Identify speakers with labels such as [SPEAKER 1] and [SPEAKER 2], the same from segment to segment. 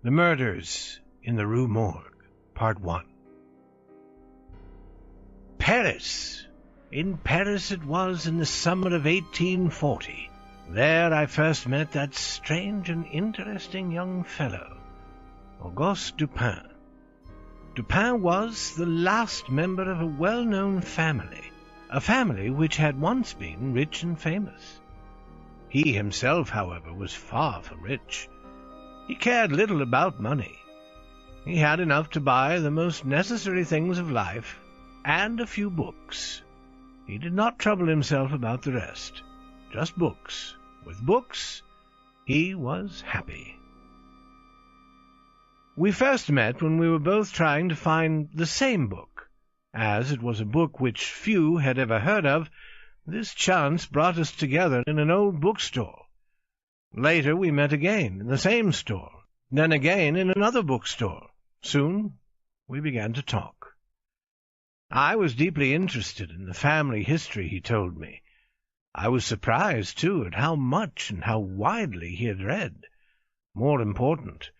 [SPEAKER 1] The Murders in the Rue Morgue, Part 1. Paris! In Paris it was in the summer of 1840. There I first met that strange and interesting young fellow, Auguste Dupin. Dupin was the last member of a well-known family, a family which had once been rich and famous. He himself, however, was far from rich. He cared little about money. He had enough to buy the most necessary things of life and a few books. He did not trouble himself about the rest. Just books. With books, he was happy. We first met when we were both trying to find the same book. As it was a book which few had ever heard of, this chance brought us together in an old bookstore. Later we met again in the same store, then again in another bookstore. Soon we began to talk. I was deeply interested in the family history he told me. I was surprised, too, at how much and how widely he had read. More important,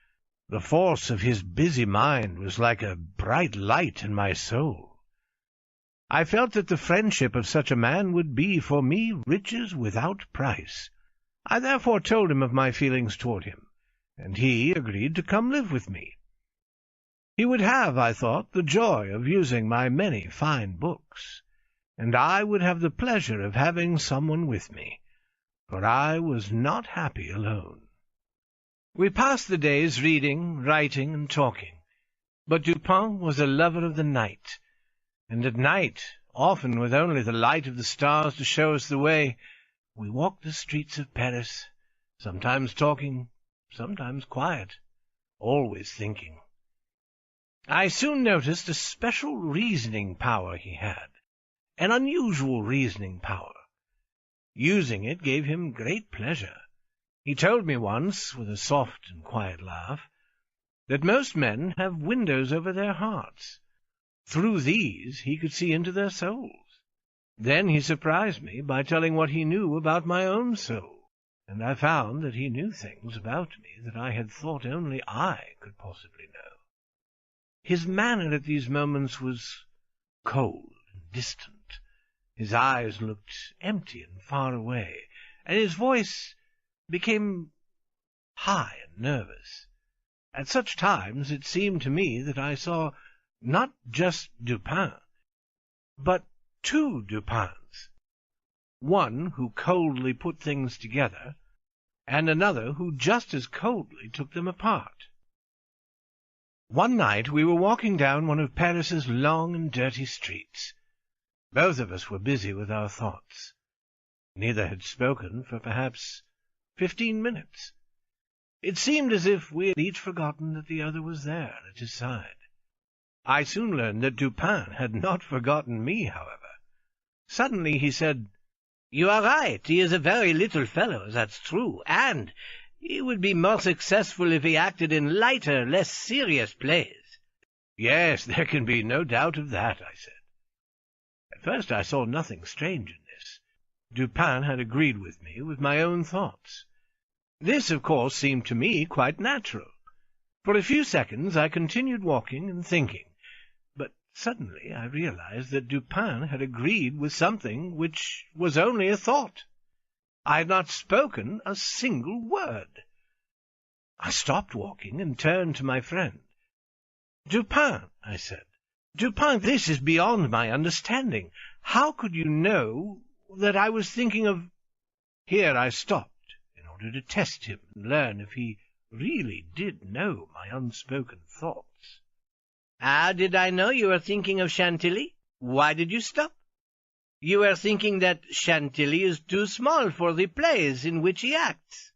[SPEAKER 1] the force of his busy mind was like a bright light in my soul. I felt that the friendship of such a man would be, for me, riches without price. I therefore told him of my feelings toward him, and he agreed to come live with me. He would have, I thought, the joy of using my many fine books, and I would have the pleasure of having someone with me, for I was not happy alone. We passed the days reading, writing, and talking, but Dupin was a lover of the night, and at night, often with only the light of the stars to show us the way, we walked the streets of Paris, sometimes talking, sometimes quiet, always thinking. I soon noticed a special reasoning power he had, an unusual reasoning power. Using it gave him great pleasure. He told me once, with a soft and quiet laugh, that most men have windows over their hearts. Through these he could see into their souls. Then he surprised me by telling what he knew about my own soul, and I found that he knew things about me that I had thought only I could possibly know. His manner at these moments was cold and distant. His eyes looked empty and far away, and his voice became high and nervous. At such times it seemed to me that I saw not just Dupin, but two Dupins, one who coldly put things together, and another who just as coldly took them apart. One night we were walking down one of Paris's long and dirty streets. Both of us were busy with our thoughts. Neither had spoken for perhaps 15 minutes. It seemed as if we had each forgotten that the other was there at his side. I soon learned that Dupin had not forgotten me, however. Suddenly he said, "You are right. He is a very little fellow, that's true, and he would be more successful if he acted in lighter, less serious plays." "Yes, there can be no doubt of that," I said. At first I saw nothing strange in this. Dupin had agreed with me with my own thoughts. This, of course, seemed to me quite natural. For a few seconds I continued walking and thinking, but suddenly I realized that Dupin had agreed with something which was only a thought. I had not spoken a single word. I stopped walking and turned to my friend. "Dupin," I said, "Dupin, this is beyond my understanding. How could you know that I was thinking of—" Here I stopped in order to test him and learn if he really did know my unspoken thoughts. "How did I know you were thinking of Chantilly? Why did you stop?" "You were thinking that Chantilly is too small for the plays in which he acts."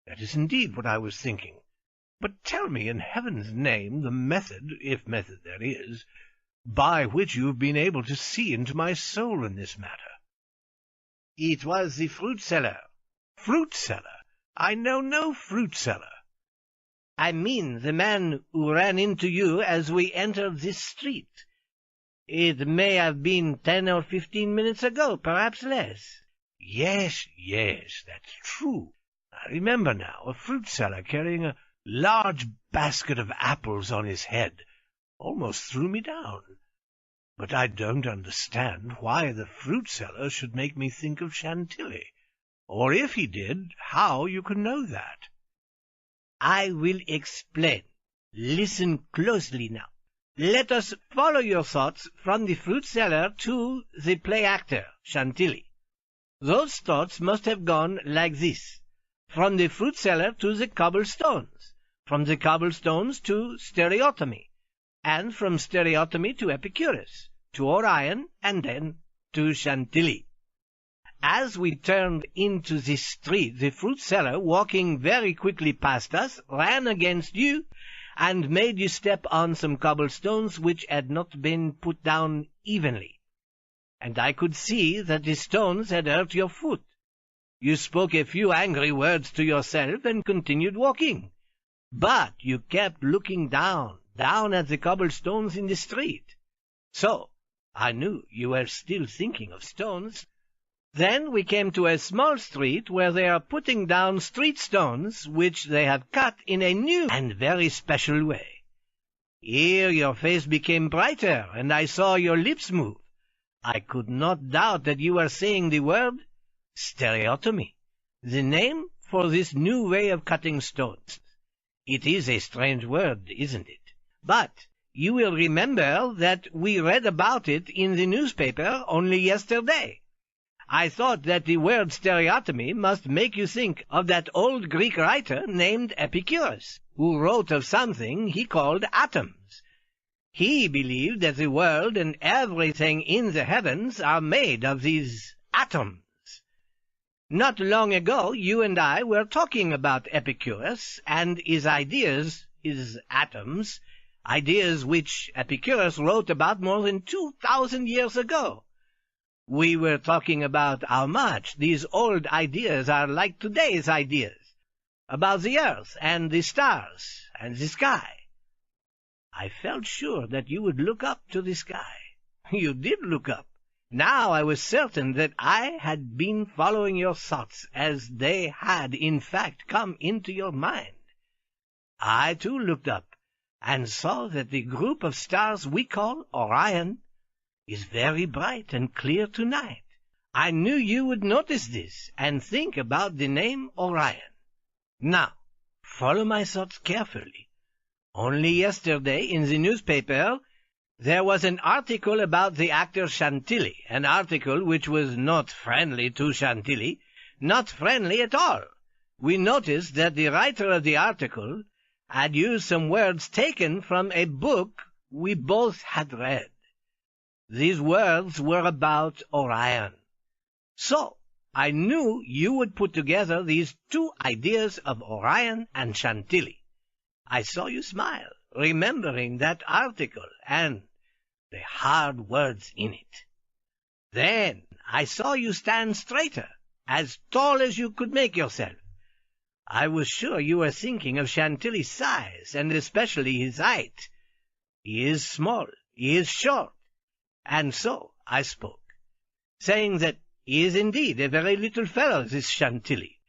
[SPEAKER 1] "That is indeed what I was thinking. But tell me, in heaven's name, the method, if method there is, by which you have been able to see into my soul in this matter." "It was the fruit-seller." "Fruit-seller? I know no fruit-seller." "I mean the man who ran into you as we entered this street. It may have been 10 or 15 minutes ago, perhaps less." Yes, that's true. I remember now, a fruit-seller carrying a large basket of apples on his head, almost threw me down. But I don't understand why the fruit seller should make me think of Chantilly, or if he did, how you can know that." "I will explain. Listen closely now. Let us follow your thoughts from the fruit seller to the play actor, Chantilly. Those thoughts must have gone like this: from the fruit seller to the cobblestones, from the cobblestones to stereotomy, and from stereotomy to Epicurus, to Orion, and then to Chantilly. As we turned into this street, the fruit seller, walking very quickly past us, ran against you, and made you step on some cobblestones which had not been put down evenly. And I could see that the stones had hurt your foot. You spoke a few angry words to yourself and continued walking. But you kept looking down at the cobblestones in the street. So I knew you were still thinking of stones. Then we came to a small street where they are putting down street stones, which they have cut in a new and very special way. Here your face became brighter, and I saw your lips move. I could not doubt that you were saying the word stereotomy, the name for this new way of cutting stones. It is a strange word, isn't it? But you will remember that we read about it in the newspaper only yesterday. I thought that the word stereotomy must make you think of that old Greek writer named Epicurus, who wrote of something he called atoms. He believed that the world and everything in the heavens are made of these atoms. Not long ago you and I were talking about Epicurus and his ideas, his atoms, ideas which Epicurus wrote about more than 2,000 years ago. We were talking about how much these old ideas are like today's ideas, about the earth and the stars and the sky. I felt sure that you would look up to the sky. You did look up. Now I was certain that I had been following your thoughts, as they had in fact come into your mind. I too looked up, and saw that the group of stars we call Orion is very bright and clear tonight. I knew you would notice this, and think about the name Orion. Now, follow my thoughts carefully. Only yesterday in the newspaper there was an article about the actor Chantilly, an article which was not friendly to Chantilly, not friendly at all. We noticed that the writer of the article had used some words taken from a book we both had read. These words were about Orion. So I knew you would put together these two ideas of Orion and Chantilly. I saw you smile, remembering that article and the hard words in it. Then I saw you stand straighter, as tall as you could make yourself. I was sure you were thinking of Chantilly's size, and especially his height. He is small, he is short, and so I spoke, saying that he is indeed a very little fellow, this Chantilly,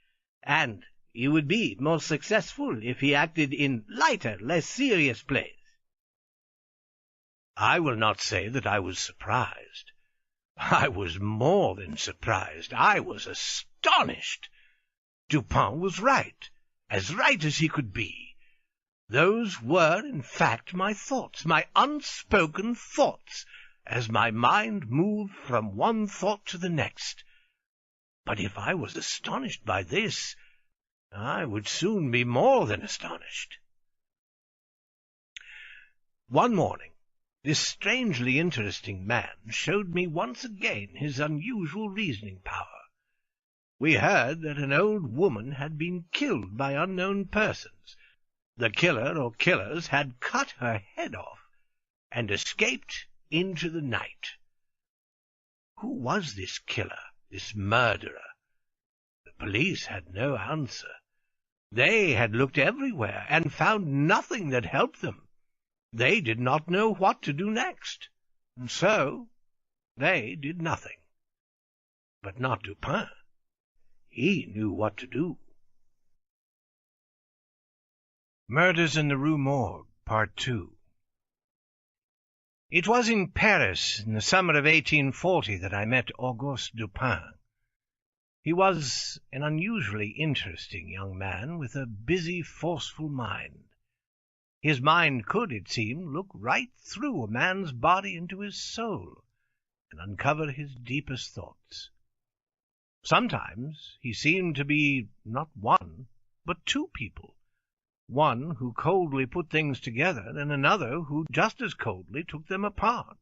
[SPEAKER 1] and he would be more successful if he acted in lighter, less serious plays. I will not say that I was surprised. I was more than surprised. I was astonished. Dupin was right as he could be. Those were, in fact, my thoughts, my unspoken thoughts, as my mind moved from one thought to the next. But if I was astonished by this, I would soon be more than astonished. One morning, this strangely interesting man showed me once again his unusual reasoning power. We heard that an old woman had been killed by unknown persons. The killer or killers had cut her head off and escaped into the night. Who was this killer, this murderer? The police had no answer. They had looked everywhere and found nothing that helped them. They did not know what to do next, and so they did nothing. But not Dupin. He knew what to do. Murders in the Rue Morgue, Part 2. It was in Paris in the summer of 1840 that I met Auguste Dupin. He was an unusually interesting young man with a busy, forceful mind. His mind could, it seemed, look right through a man's body into his soul and uncover his deepest thoughts. Sometimes he seemed to be not one, but two people. One who coldly put things together, and another who just as coldly took them apart.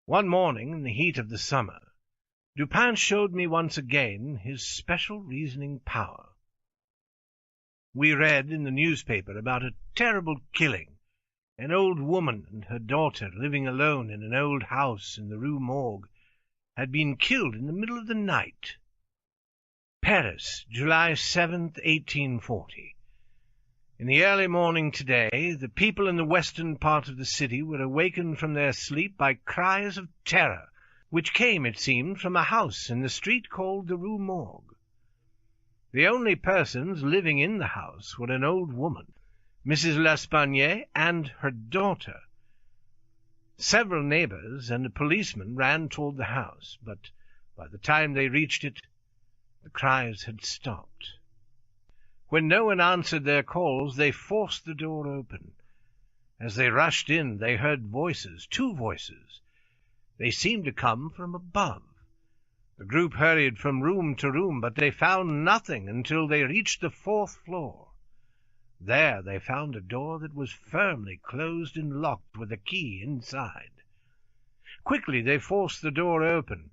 [SPEAKER 1] One morning, in the heat of the summer, Dupin showed me once again his special reasoning power. We read in the newspaper about a terrible killing, an old woman and her daughter living alone in an old house in the Rue Morgue had been killed in the middle of the night. Paris, July 7th, 1840. In the early morning today, the people in the western part of the city were awakened from their sleep by cries of terror, which came, it seemed, from a house in the street called the Rue Morgue. The only persons living in the house were an old woman, Mrs. L'Espanaye, and her daughter. Several neighbors and a policeman ran toward the house, but by the time they reached it, the cries had stopped. When no one answered their calls, they forced the door open. As they rushed in, they heard voices, two voices. They seemed to come from above. The group hurried from room to room, but they found nothing until they reached the fourth floor. There they found a door that was firmly closed and locked with a key inside. Quickly they forced the door open,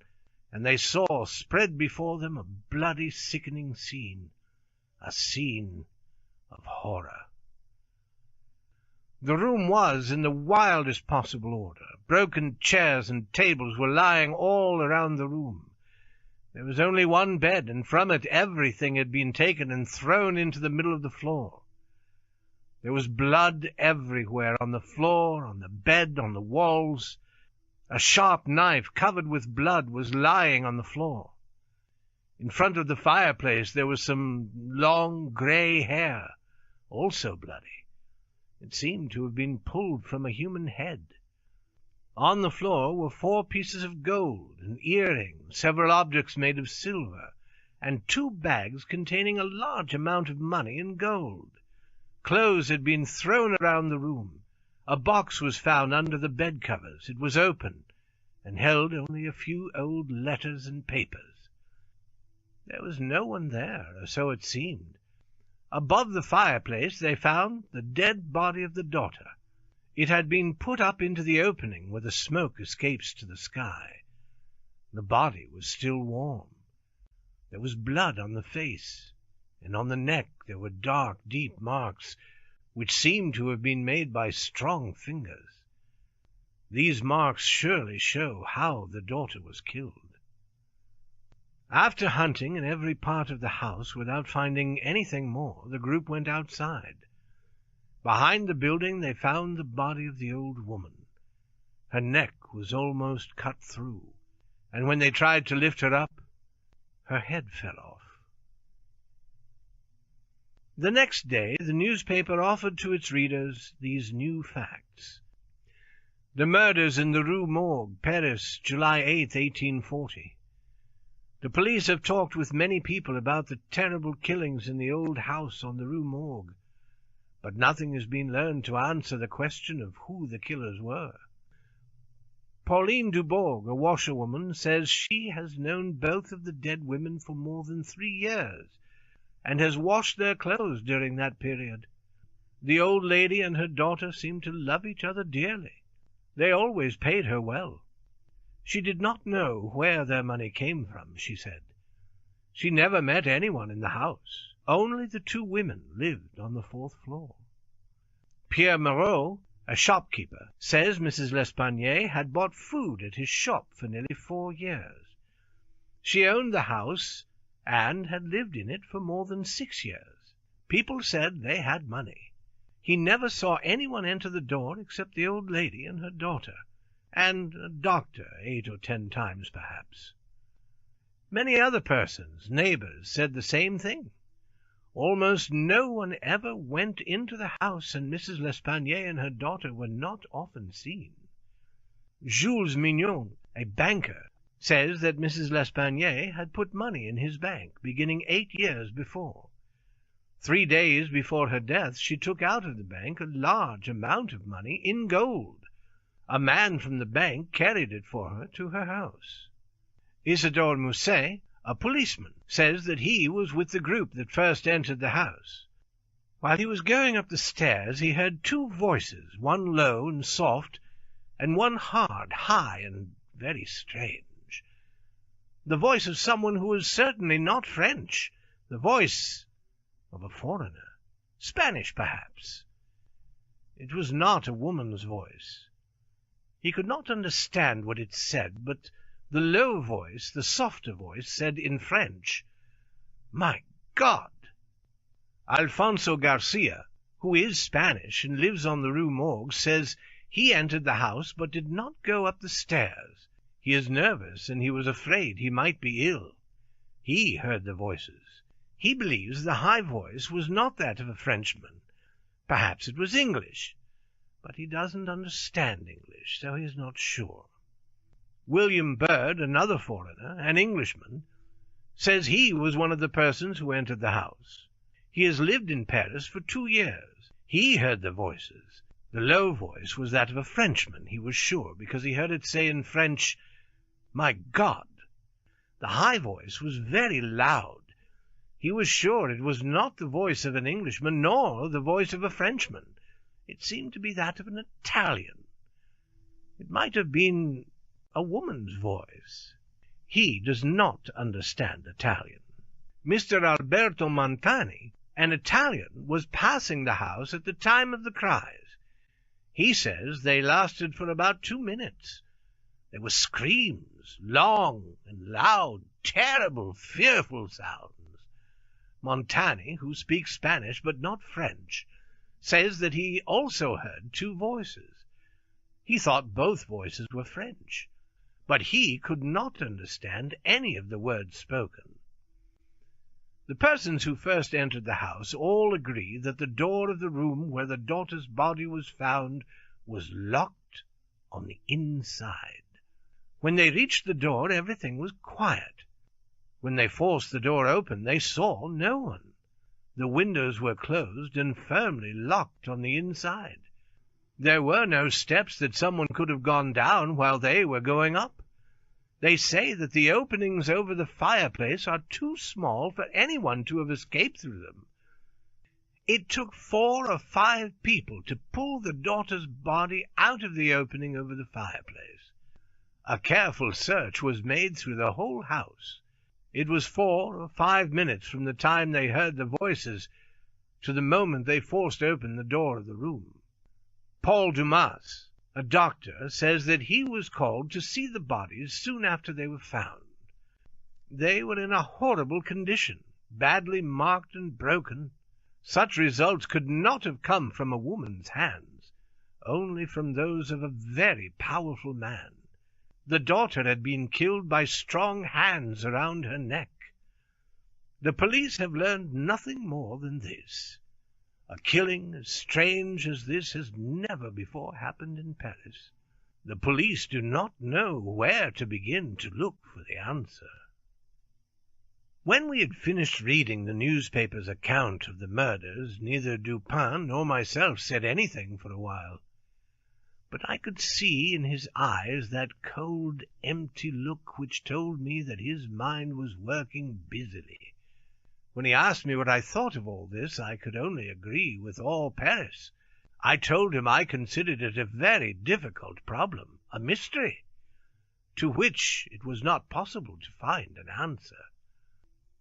[SPEAKER 1] and they saw spread before them a bloody, sickening scene. A scene of horror. The room was in the wildest possible order. Broken chairs and tables were lying all around the room. There was only one bed, and from it everything had been taken and thrown into the middle of the floor. There was blood everywhere, on the floor, on the bed, on the walls. A sharp knife covered with blood was lying on the floor. In front of the fireplace there was some long grey hair, also bloody. It seemed to have been pulled from a human head. On the floor were 4 pieces of gold, an earring, several objects made of silver, and 2 bags containing a large amount of money in gold. Clothes had been thrown around the room. A box was found under the bed-covers. It was open, and held only a few old letters and papers. There was no one there, or so it seemed. Above the fireplace they found the dead body of the daughter. It had been put up into the opening where the smoke escapes to the sky. The body was still warm. There was blood on the face, and on the neck there were dark, deep marks, which seemed to have been made by strong fingers. These marks surely show how the daughter was killed. After hunting in every part of the house without finding anything more, the group went outside. Behind the building they found the body of the old woman. Her neck was almost cut through, and when they tried to lift her up, her head fell off. The next day the newspaper offered to its readers these new facts. The murders in the Rue Morgue, Paris, July 8, 1840. The police have talked with many people about the terrible killings in the old house on the Rue Morgue, but nothing has been learned to answer the question of who the killers were. Pauline Dubourg, a washerwoman, says she has known both of the dead women for more than 3 years, and has washed their clothes during that period. The old lady and her daughter seemed to love each other dearly. They always paid her well. She did not know where their money came from, she said. She never met anyone in the house. Only the 2 women lived on the 4th floor. Pierre Moreau, a shopkeeper, says Mrs. L'Espanaye had bought food at his shop for nearly 4 years. She owned the house and had lived in it for more than 6 years. People said they had money. He never saw anyone enter the door except the old lady and her daughter, and a doctor 8 or 10 times perhaps. Many other persons, neighbors, said the same thing. Almost no one ever went into the house, and Mrs. L'Espanaye and her daughter were not often seen. Jules Mignon, a banker, says that Mrs. L'Espanaye had put money in his bank, beginning 8 years before. 3 days before her death she took out of the bank a large amount of money in gold. A man from the bank carried it for her to her house. Isidore Mousset, a policeman, says that he was with the group that first entered the house. While he was going up the stairs he heard 2 voices, one low and soft, and one hard, high, and very strange. The voice of someone who was certainly not French, the voice of a foreigner, Spanish perhaps. It was not a woman's voice. He could not understand what it said, but the low voice, the softer voice, said in French, "My God!" Alfonso Garcia, who is Spanish and lives on the Rue Morgue, says he entered the house but did not go up the stairs. He is nervous, and he was afraid he might be ill. He heard the voices. He believes the high voice was not that of a Frenchman. Perhaps it was English, but he doesn't understand English, so he is not sure. William Bird, another foreigner, an Englishman, says he was one of the persons who entered the house. He has lived in Paris for 2 years. He heard the voices. The low voice was that of a Frenchman, he was sure, because he heard it say in French, "My God!" The high voice was very loud. He was sure it was not the voice of an Englishman, nor the voice of a Frenchman. It seemed to be that of an Italian. It might have been a woman's voice. He does not understand Italian. Mr. Alberto Montani, an Italian, was passing the house at the time of the cries. He says they lasted for about 2 minutes. There were screams, long and loud, terrible, fearful sounds. Montani, who speaks Spanish but not French, says that he also heard 2 voices. He thought both voices were French, but he could not understand any of the words spoken. The persons who first entered the house all agree that the door of the room where the daughter's body was found was locked on the inside. When they reached the door, everything was quiet. When they forced the door open, they saw no one. The windows were closed and firmly locked on the inside. There were no steps that someone could have gone down while they were going up. They say that the openings over the fireplace are too small for anyone to have escaped through them. It took 4 or 5 people to pull the daughter's body out of the opening over the fireplace. A careful search was made through the whole house. It was 4 or 5 minutes from the time they heard the voices to the moment they forced open the door of the room. Paul Dumas, a doctor, says that he was called to see the bodies soon after they were found. They were in a horrible condition, badly marked and broken. Such results could not have come from a woman's hands, only from those of a very powerful man. The daughter had been killed by strong hands around her neck. The police have learned nothing more than this. A killing as strange as this has never before happened in Paris. The police do not know where to begin to look for the answer. When we had finished reading the newspaper's account of the murders, neither Dupin nor myself said anything for a while. But I could see in his eyes that cold, empty look which told me that his mind was working busily. When he asked me what I thought of all this, I could only agree with all Paris. I told him I considered it a very difficult problem, a mystery, to which it was not possible to find an answer.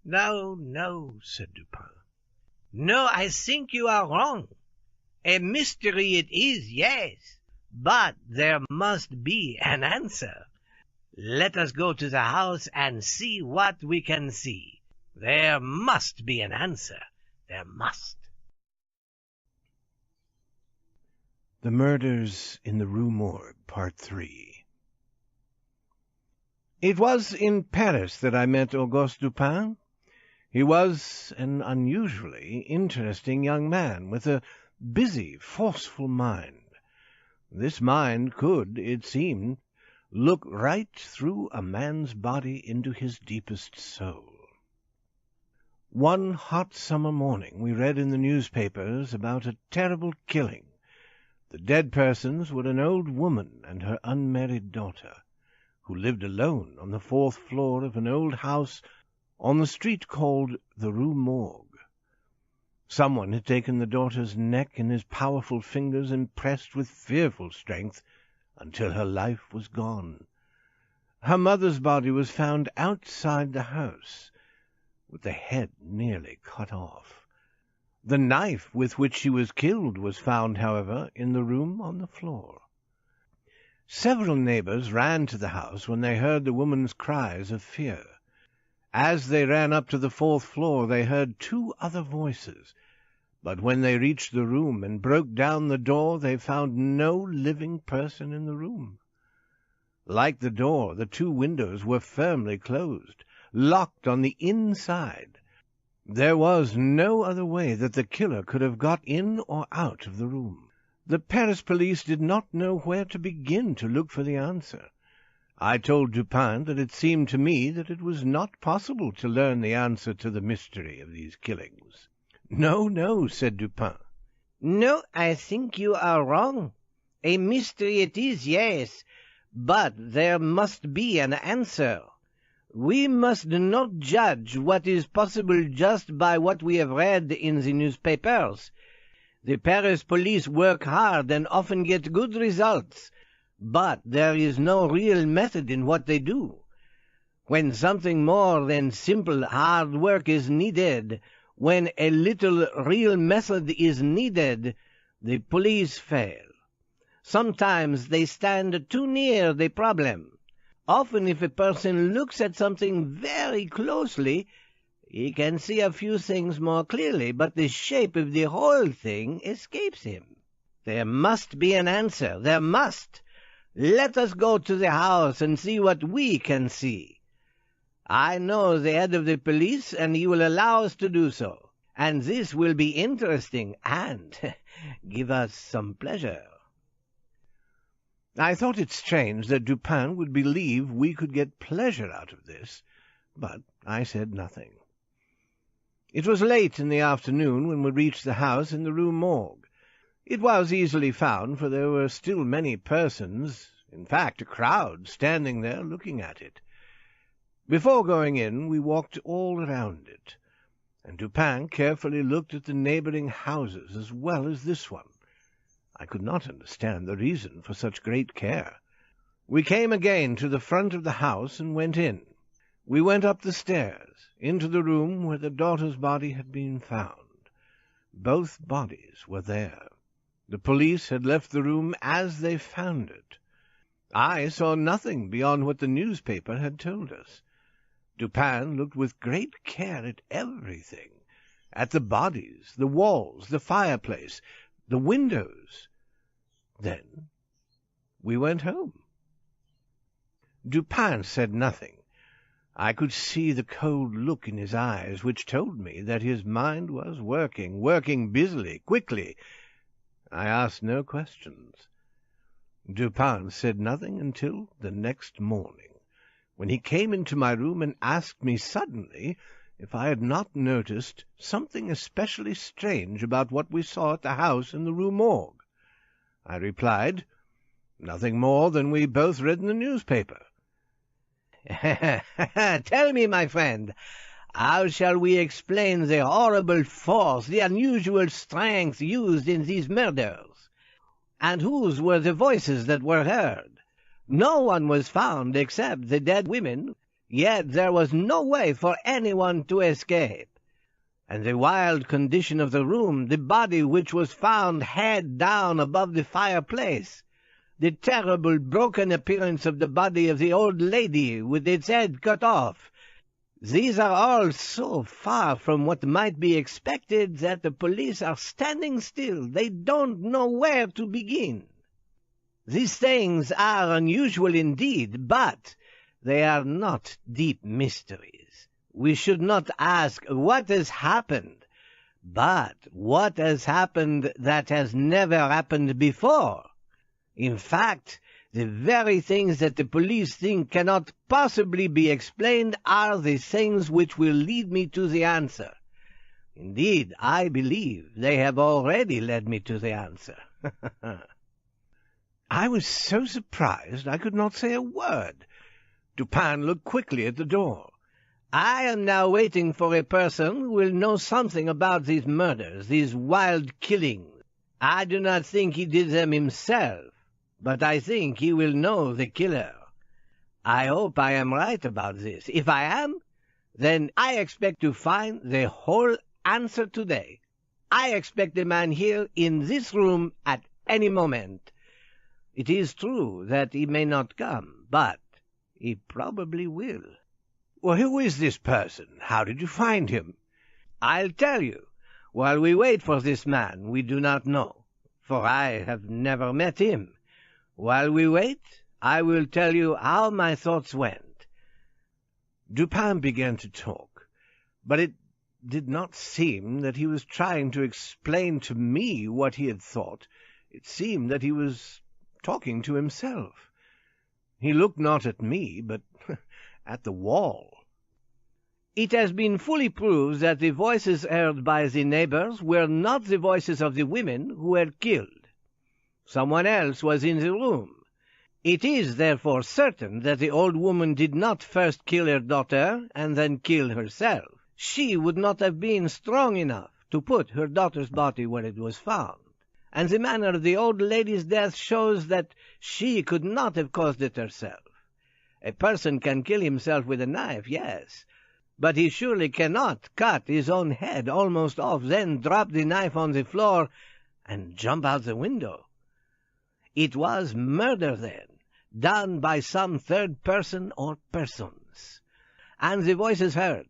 [SPEAKER 1] "No, no," said Dupin. "No, I think you are wrong. A mystery it is, yes. But there must be an answer. Let us go to the house and see what we can see. There must be an answer. There must."
[SPEAKER 2] The Murders in the Rue Morgue, Part 3.
[SPEAKER 1] It was in Paris that I met Auguste Dupin. He was an unusually interesting young man, with a busy, forceful mind. This mind could, it seemed, look right through a man's body into his deepest soul. One hot summer morning we read in the newspapers about a terrible killing. The dead persons were an old woman and her unmarried daughter, who lived alone on the 4th floor of an old house on the street called the Rue Morgue. Someone had taken the daughter's neck in his powerful fingers and pressed with fearful strength until her life was gone. Her mother's body was found outside the house, with the head nearly cut off. The knife with which she was killed was found, however, in the room on the floor. Several neighbors ran to the house when they heard the woman's cries of fear. As they ran up to the 4th floor, they heard 2 other voices, but when they reached the room and broke down the door, they found no living person in the room. Like the door, the 2 windows were firmly closed, locked on the inside. There was no other way that the killer could have got in or out of the room. The Paris police did not know where to begin to look for the answer. I told Dupin that it seemed to me that it was not possible to learn the answer to the mystery of these killings. "No, no," said Dupin.
[SPEAKER 3] "No, I think you are wrong. A mystery it is, yes, but there must be an answer. We must not judge what is possible just by what we have read in the newspapers. The Paris police work hard and often get good results, but there is no real method in what they do. When something more than simple hard work is needed, when a little real method is needed, the police fail. Sometimes they stand too near the problem. Often if a person looks at something very closely, he can see a few things more clearly, but the shape of the whole thing escapes him. There must be an answer. There must. Let us go to the house and see what we can see. I know the head of the police, and he will allow us to do so. And this will be interesting and give us some pleasure."
[SPEAKER 1] I thought it strange that Dupin would believe we could get pleasure out of this, but I said nothing. It was late in the afternoon when we reached the house in the Rue Morgue. It was easily found, for there were still many persons, in fact a crowd, standing there looking at it. Before going in, we walked all around it, and Dupin carefully looked at the neighboring houses as well as this one. I could not understand the reason for such great care. We came again to the front of the house and went in. We went up the stairs, into the room where the daughter's body had been found. Both bodies were there. The police had left the room as they found it. I saw nothing beyond what the newspaper had told us. Dupin looked with great care at everything, at the bodies, the walls, the fireplace, the windows. Then we went home. Dupin said nothing. I could see the cold look in his eyes, which told me that his mind was working busily, quickly. I asked no questions. Dupin said nothing until the next morning, when he came into my room and asked me suddenly if I had not noticed something especially strange about what we saw at the house in the Rue Morgue. I replied, "Nothing more than we both read in the newspaper."
[SPEAKER 3] "Tell me, my friend, how shall we explain the horrible force, the unusual strength used in these murders? And whose were the voices that were heard? No one was found except the dead women, yet there was no way for anyone to escape. And the wild condition of the room, the body which was found head down above the fireplace, the terrible broken appearance of the body of the old lady with its head cut off, these are all so far from what might be expected that the police are standing still. They don't know where to begin. These things are unusual indeed, but they are not deep mysteries. We should not ask what has happened, but what has happened that has never happened before. In fact, the very things that the police think cannot possibly be explained are the things which will lead me to the answer. Indeed, I believe they have already led me to the answer.
[SPEAKER 1] I was so surprised I could not say a word. Dupin looked quickly at the door.
[SPEAKER 3] I am now waiting for a person who will know something about these murders, these wild killings. I do not think he did them himself, but I think he will know the killer. I hope I am right about this. If I am, then I expect to find the whole answer today. I expect the man here in this room at any moment. It is true that he may not come, but he probably will.
[SPEAKER 1] Well, who is this person? How did you find him?
[SPEAKER 3] I'll tell you. While we wait for this man, we do not know, for I have never met him. While we wait, I will tell you how my thoughts went.
[SPEAKER 1] Dupin began to talk, but it did not seem that he was trying to explain to me what he had thought. It seemed that he was talking to himself. He looked not at me, but at the wall.
[SPEAKER 3] It has been fully proved that the voices heard by the neighbors were not the voices of the women who were killed. Someone else was in the room. It is therefore certain that the old woman did not first kill her daughter and then kill herself. She would not have been strong enough to put her daughter's body where it was found. And the manner of the old lady's death shows that she could not have caused it herself. A person can kill himself with a knife, yes, but he surely cannot cut his own head almost off, then drop the knife on the floor and jump out the window. It was murder, then, done by some third person or persons. And the voices heard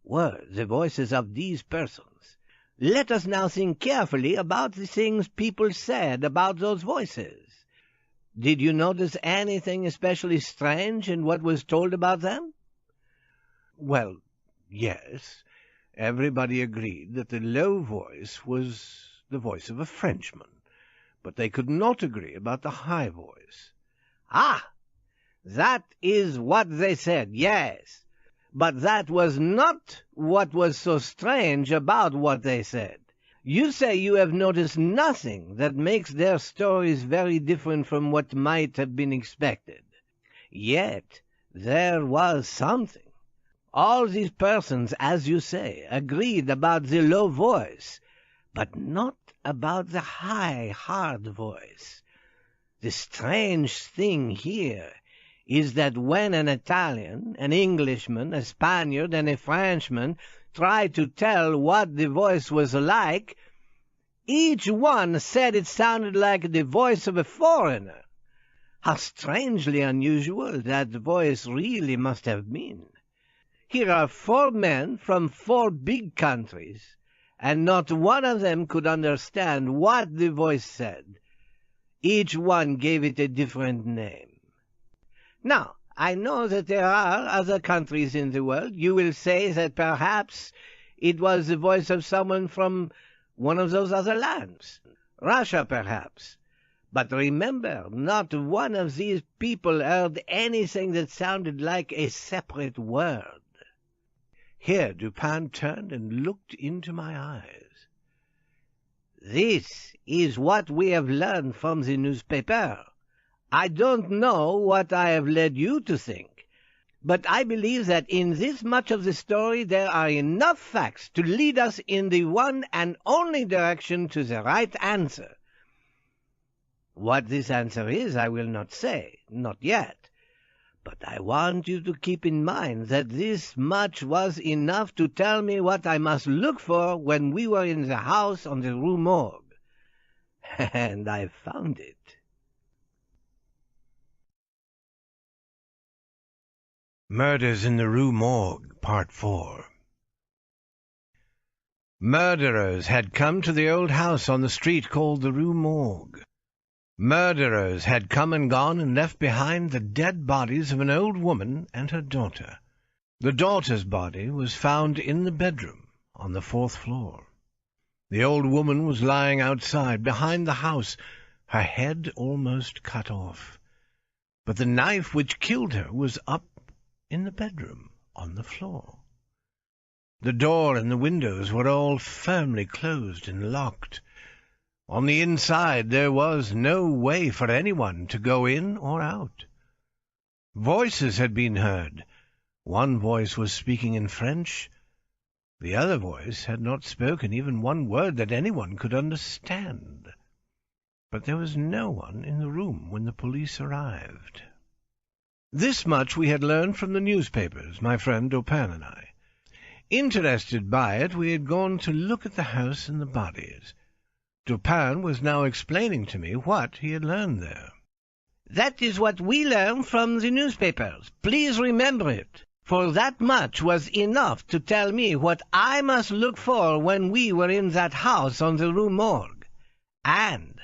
[SPEAKER 3] were the voices of these persons. Let us now think carefully about the things people said about those voices. Did you notice anything especially strange in what was told about them?
[SPEAKER 1] Well, yes. Everybody agreed that the low voice was the voice of a Frenchman, but they could not agree about the high voice.
[SPEAKER 3] Ah! That is what they said, yes. But that was not what was so strange about what they said. You say you have noticed nothing that makes their stories very different from what might have been expected. Yet there was something. All these persons, as you say, agreed about the low voice, but not about the high, hard voice. The strange thing here is that when an Italian, an Englishman, a Spaniard, and a Frenchman tried to tell what the voice was like, each one said it sounded like the voice of a foreigner. How strangely unusual that voice really must have been. Here are 4 men from 4 big countries, and not one of them could understand what the voice said. Each one gave it a different name. Now, I know that there are other countries in the world. You will say that perhaps it was the voice of someone from one of those other lands. Russia, perhaps. But remember, not one of these people heard anything that sounded like a separate word.
[SPEAKER 1] Here Dupin turned and looked into my eyes.
[SPEAKER 3] This is what we have learned from the newspaper. I don't know what I have led you to think, but I believe that in this much of the story there are enough facts to lead us in the one and only direction to the right answer. What this answer is, I will not say, not yet. But I want you to keep in mind that this much was enough to tell me what I must look for when we were in the house on the Rue Morgue. And I found it.
[SPEAKER 1] Murders in the Rue Morgue, Part 4. Murderers had come to the old house on the street called the Rue Morgue. Murderers had come and gone and left behind the dead bodies of an old woman and her daughter. The daughter's body was found in the bedroom on the 4th floor. The old woman was lying outside, behind the house, her head almost cut off. But the knife which killed her was up in the bedroom on the floor. The door and the windows were all firmly closed and locked. On the inside there was no way for anyone to go in or out. Voices had been heard. One voice was speaking in French. The other voice had not spoken even one word that anyone could understand. But there was no one in the room when the police arrived. This much we had learned from the newspapers, my friend Dupin and I. Interested by it, we had gone to look at the house and the bodies. Dupin was now explaining to me what he had learned there.
[SPEAKER 3] That is what we learned from the newspapers. Please remember it, for that much was enough to tell me what I must look for when we were in that house on the Rue Morgue. And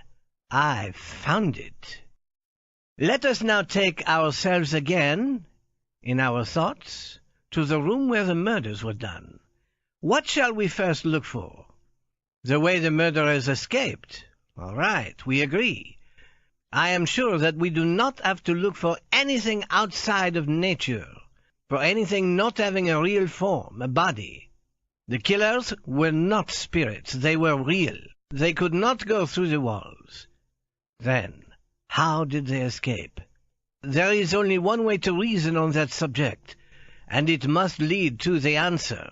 [SPEAKER 3] I found it. Let us now take ourselves again, in our thoughts, to the room where the murders were done. What shall we first look for? The way the murderers escaped. All right, we agree. I am sure that we do not have to look for anything outside of nature, for anything not having a real form, a body. The killers were not spirits, they were real. They could not go through the walls. Then, how did they escape? There is only one way to reason on that subject, and it must lead to the answer.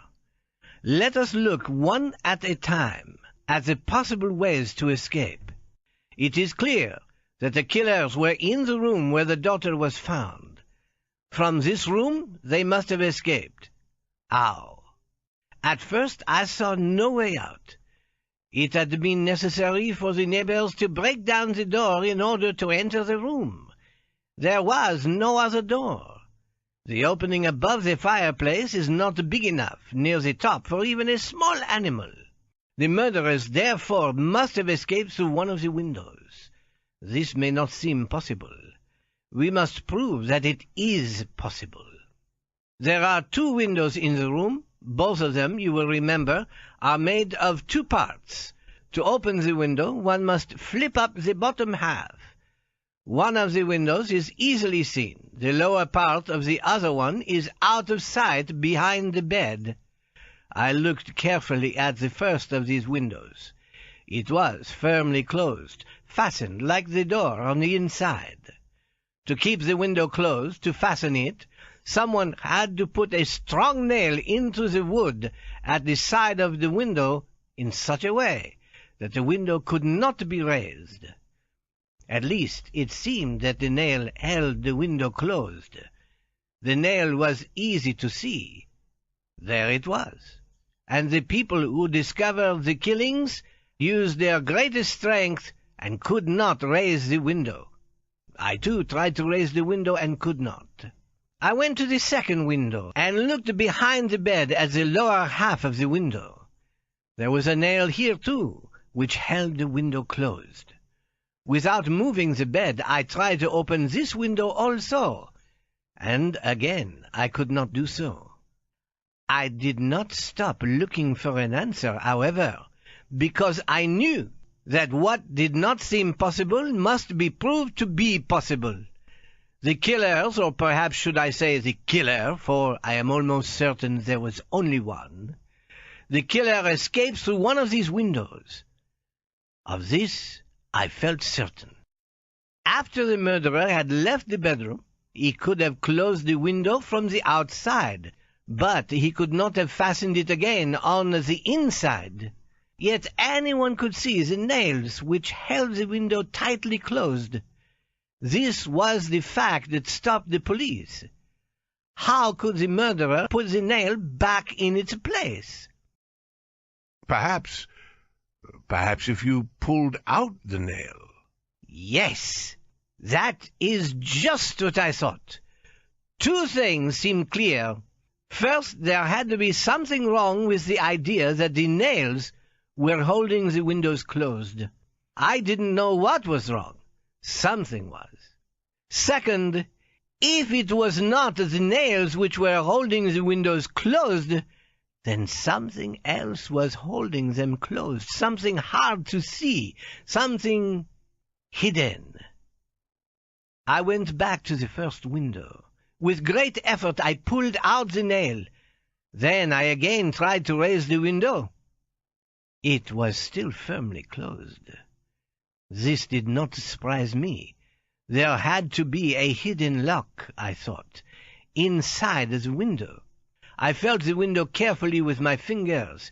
[SPEAKER 3] Let us look one at a time at the possible ways to escape. It is clear that the killers were in the room where the daughter was found. From this room they must have escaped. How? At first I saw no way out. It had been necessary for the neighbors to break down the door in order to enter the room. There was no other door. The opening above the fireplace is not big enough near the top for even a small animal. The murderers therefore must have escaped through one of the windows. This may not seem possible. We must prove that it is possible. There are 2 windows in the room. Both of them, you will remember, are made of 2 parts. To open the window, one must flip up the bottom half. One of the windows is easily seen. The lower part of the other one is out of sight behind the bed. I looked carefully at the first of these windows. It was firmly closed, fastened like the door on the inside. To keep the window closed, to fasten it, someone had to put a strong nail into the wood at the side of the window in such a way that the window could not be raised. At least it seemed that the nail held the window closed. The nail was easy to see. There it was. And the people who discovered the killings used their greatest strength and could not raise the window. I, too, tried to raise the window and could not. I went to the second window and looked behind the bed at the lower half of the window. There was a nail here, too, which held the window closed. Without moving the bed, I tried to open this window also, and again I could not do so. I did not stop looking for an answer, however, because I knew that what did not seem possible must be proved to be possible. The killers, or perhaps should I say the killer, for I am almost certain there was only one, the killer escaped through one of these windows. Of this I felt certain. After the murderer had left the bedroom, he could have closed the window from the outside, but he could not have fastened it again on the inside. Yet anyone could see the nails which held the window tightly closed. This was the fact that stopped the police. How could the murderer put the nail back in its place?
[SPEAKER 1] Perhaps if you pulled out the nail.
[SPEAKER 3] Yes, that is just what I thought. 2 things seem clear. First, there had to be something wrong with the idea that the nails were holding the windows closed. I didn't know what was wrong. Something was. Second, If it was not the nails which were holding the windows closed, then something else was holding them closed, something hard to see, something hidden. I went back to the first window. With great effort I pulled out the nail. Then I again tried to raise the window. It was still firmly closed. This did not surprise me. There had to be a hidden lock, I thought, inside the window. I felt the window carefully with my fingers.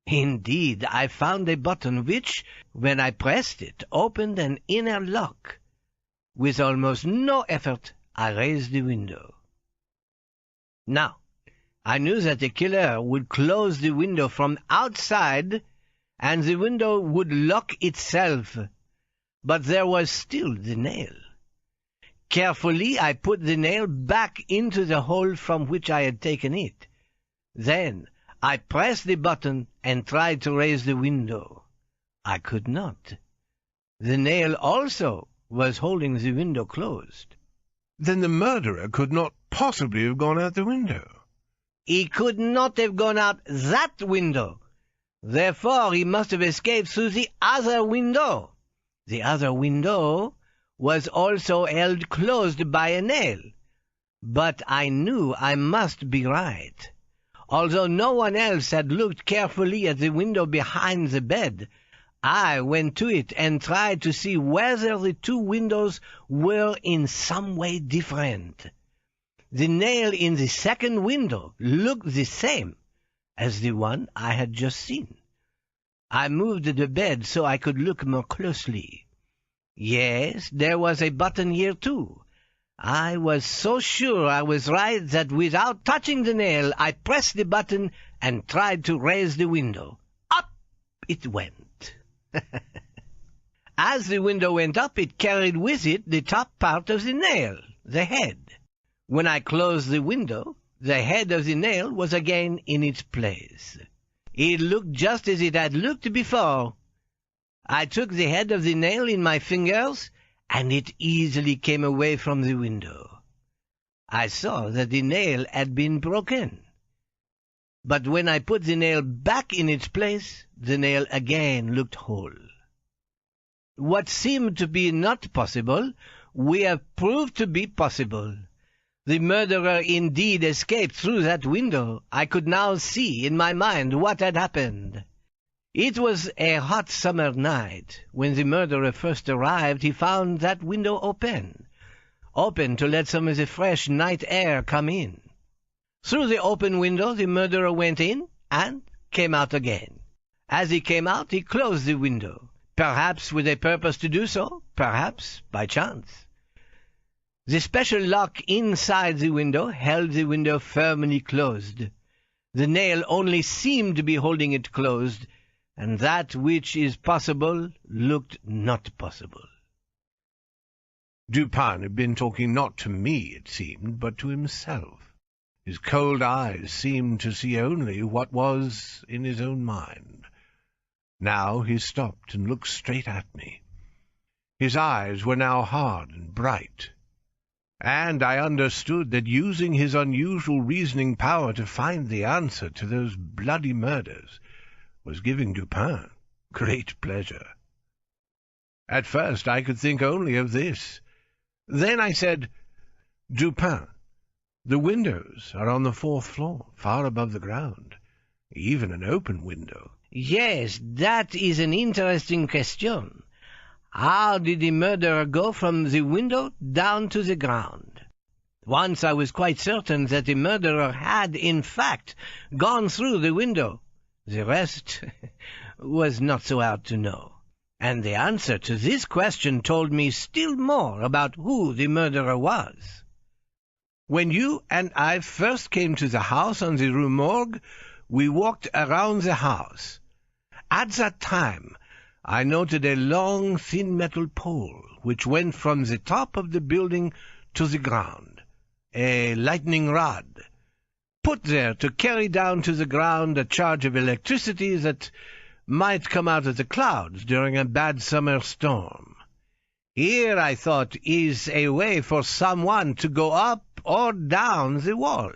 [SPEAKER 3] Indeed, I found a button which, when I pressed it, opened an inner lock. With almost no effort, I raised the window. Now, I knew that the killer would close the window from outside, and the window would lock itself. But there was still the nail. Carefully, I put the nail back into the hole from which I had taken it. Then I pressed the button and tried to raise the window. I could not. The nail also was holding the window closed.
[SPEAKER 1] Then the murderer could not possibly have gone out the window.
[SPEAKER 3] He could not have gone out that window. Therefore, he must have escaped through the other window. The other window was also held closed by a nail. But I knew I must be right. Although no one else had looked carefully at the window behind the bed, I went to it and tried to see whether the two windows were in some way different. The nail in the second window looked the same as the one I had just seen. I moved the bed so I could look more closely. Yes, there was a button here too. I was so sure I was right that without touching the nail, I pressed the button and tried to raise the window. Up it went. As the window went up, it carried with it the top part of the nail, the head. When I closed the window, the head of the nail was again in its place. It looked just as it had looked before. I took the head of the nail in my fingers, and it easily came away from the window. I saw that the nail had been broken. But when I put the nail back in its place, the nail again looked whole. What seemed to be not possible, we have proved to be possible. The murderer indeed escaped through that window. I could now see in my mind what had happened. It was a hot summer night. When the murderer first arrived, he found that window open to let some of the fresh night air come in. Through the open window the murderer went in and came out again. As he came out, he closed the window, perhaps with a purpose to do so, perhaps by chance. The special lock inside the window held the window firmly closed. The nail only seemed to be holding it closed, and that which is possible looked not possible.
[SPEAKER 1] Dupin had been talking not to me, it seemed, but to himself. His cold eyes seemed to see only what was in his own mind. Now he stopped and looked straight at me. His eyes were now hard and bright, and I understood that using his unusual reasoning power to find the answer to those bloody murders was giving Dupin great pleasure. At first I could think only of this. Then I said, "Dupin, the windows are on the 4th floor, far above the ground, even an open window."
[SPEAKER 3] Yes, that is an interesting question. How did the murderer go from the window down to the ground? Once I was quite certain that the murderer had, in fact, gone through the window. The rest was not so hard to know. And the answer to this question told me still more about who the murderer was. When you and I first came to the house on the Rue Morgue, we walked around the house. At that time, I noted a long, thin metal pole which went from the top of the building to the ground, a lightning rod, put there to carry down to the ground a charge of electricity that might come out of the clouds during a bad summer storm. Here, I thought, is a way for someone to go up or down the wall,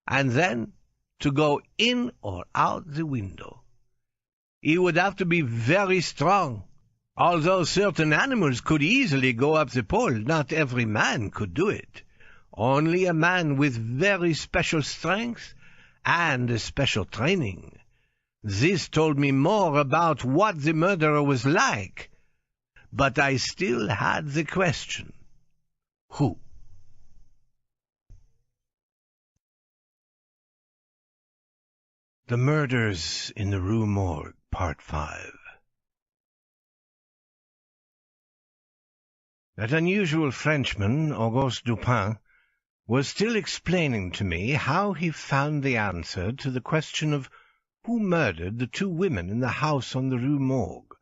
[SPEAKER 3] and then to go in or out the window. He would have to be very strong. Although certain animals could easily go up the pole, not every man could do it. Only a man with very special strength and a special training. This told me more about what the murderer was like, but I still had the question. Who?
[SPEAKER 2] The Murders in the Rue Morgue, Part 5. That unusual Frenchman, Auguste Dupin, was still explaining to me how he found the answer to the question of who murdered the two women in the house on the Rue Morgue.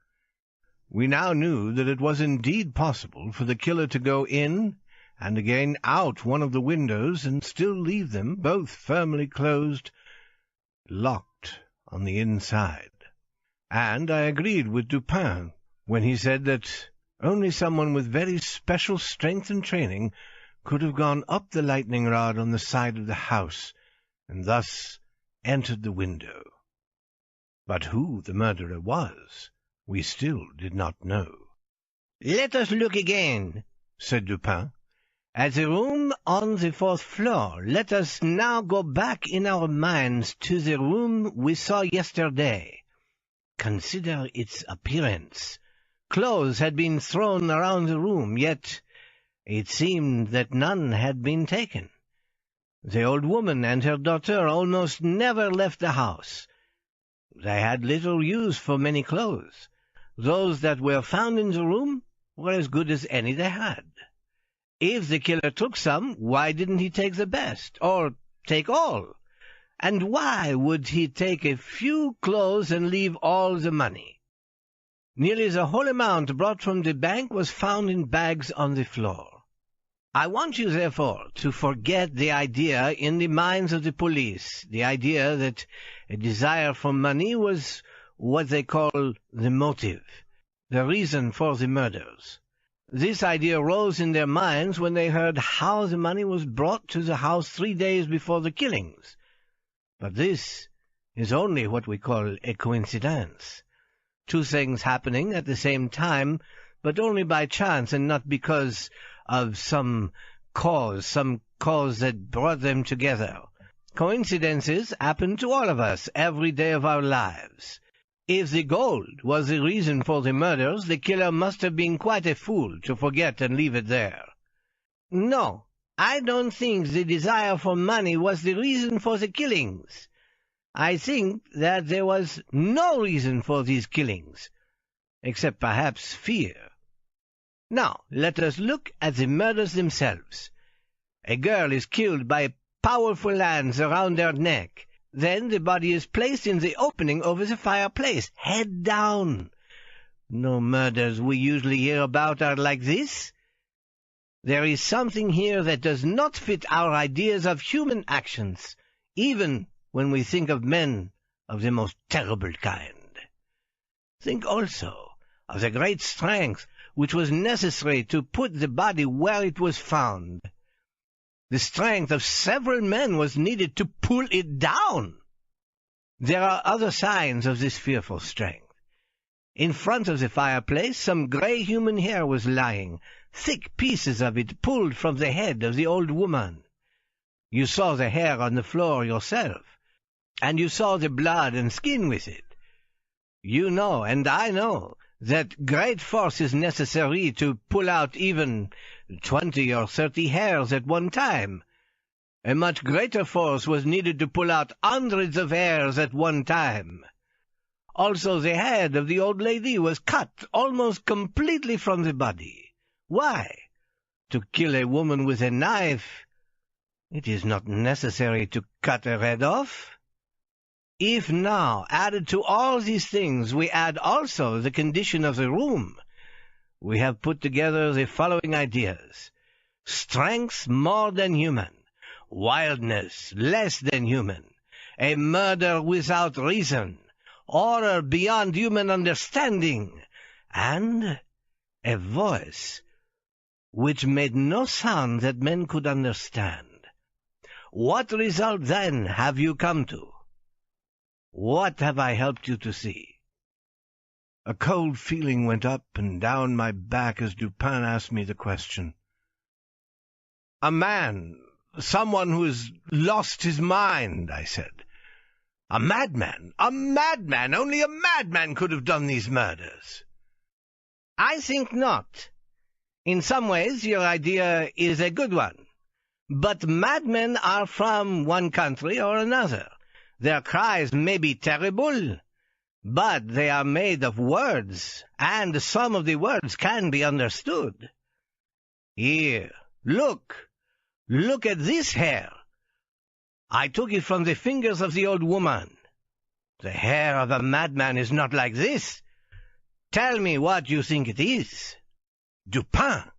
[SPEAKER 2] We now knew that it was indeed possible for the killer to go in and again out one of the windows and still leave them both firmly closed, locked on the inside. And I agreed with Dupin when he said that only someone with very special strength and training could have gone up the lightning rod on the side of the house and thus entered the window. But who the murderer was, we still did not know.
[SPEAKER 3] "Let us look again," said Dupin, "at the room on the 4th floor. Let us now go back in our minds to the room we saw yesterday. Consider its appearance. Clothes had been thrown around the room, yet it seemed that none had been taken. The old woman and her daughter almost never left the house. They had little use for many clothes. Those that were found in the room were as good as any they had. If the killer took some, why didn't he take the best, or take all? And why would he take a few clothes and leave all the money? Nearly the whole amount brought from the bank was found in bags on the floor. I want you, therefore, to forget the idea in the minds of the police, the idea that a desire for money was what they call the motive, the reason for the murders. This idea rose in their minds when they heard how the money was brought to the house 3 days before the killings. But this is only what we call a coincidence. Two things happening at the same time, but only by chance and not because of some cause that brought them together. Coincidences happen to all of us every day of our lives. If the gold was the reason for the murders, the killer must have been quite a fool to forget and leave it there. No, I don't think the desire for money was the reason for the killings. I think that there was no reason for these killings, except perhaps fear. Now, let us look at the murders themselves. A girl is killed by powerful hands around her neck. Then the body is placed in the opening over the fireplace, head down. No murders we usually hear about are like this. There is something here that does not fit our ideas of human actions, even when we think of men of the most terrible kind. Think also of the great strength which was necessary to put the body where it was found. The strength of several men was needed to pull it down. There are other signs of this fearful strength. In front of the fireplace, some grey human hair was lying, thick pieces of it pulled from the head of the old woman. You saw the hair on the floor yourself, and you saw the blood and skin with it. You know, and I know, that great force is necessary to pull out even 20 or 30 hairs at one time. A much greater force was needed to pull out hundreds of hairs at one time. Also, the head of the old lady was cut almost completely from the body. Why? To kill a woman with a knife, it is not necessary to cut her head off. If now, added to all these things, we add also the condition of the room, we have put together the following ideas: strength more than human, wildness less than human, a murder without reason, horror beyond human understanding, and A voice which made no sound that men could understand. What result, then, have you come to? What have I helped you to see?"
[SPEAKER 2] A cold feeling went up and down my back as Dupin asked me the question. "A man, someone who has lost his mind," I said. "A madman! A madman! Only a madman could have done these murders."
[SPEAKER 3] "I think not. In some ways your idea is a good one. But madmen are from one country or another. Their cries may be terrible, but they are made of words, and some of the words can be understood. Here, look at this hair. I took it from the fingers of the old woman. The hair of a madman is not like this. Tell me what you think it is."
[SPEAKER 2] "Dupin,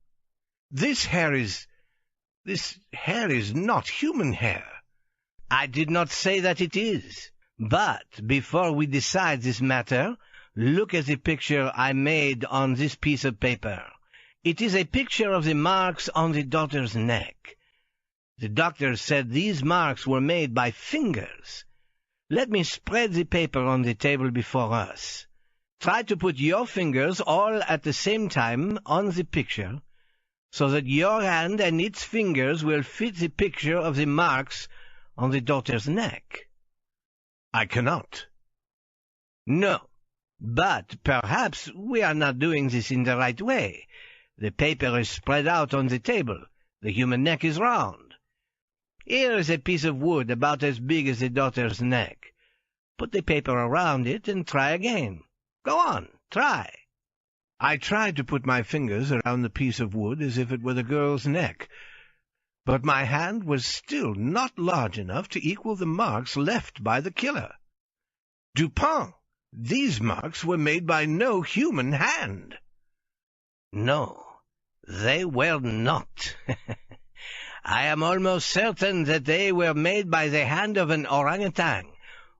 [SPEAKER 2] this hair is not human hair."
[SPEAKER 3] "I did not say that it is. But before we decide this matter, look at the picture I made on this piece of paper. It is a picture of the marks on the daughter's neck. The doctor said these marks were made by fingers. Let me spread the paper on the table before us. Try to put your fingers all at the same time on the picture, so that your hand and its fingers will fit the picture of the marks on the daughter's neck."
[SPEAKER 2] "I cannot."
[SPEAKER 3] "No, but perhaps we are not doing this in the right way. The paper is spread out on the table. The human neck is round. Here is a piece of wood about as big as the daughter's neck. Put the paper around it and try again. Go on, try."
[SPEAKER 2] I tried to put my fingers around the piece of wood as if it were the girl's neck, but my hand was still not large enough to equal the marks left by the killer. "Dupin, these marks were made by no human hand."
[SPEAKER 3] "No, they were not. I am almost certain that they were made by the hand of an orangutan,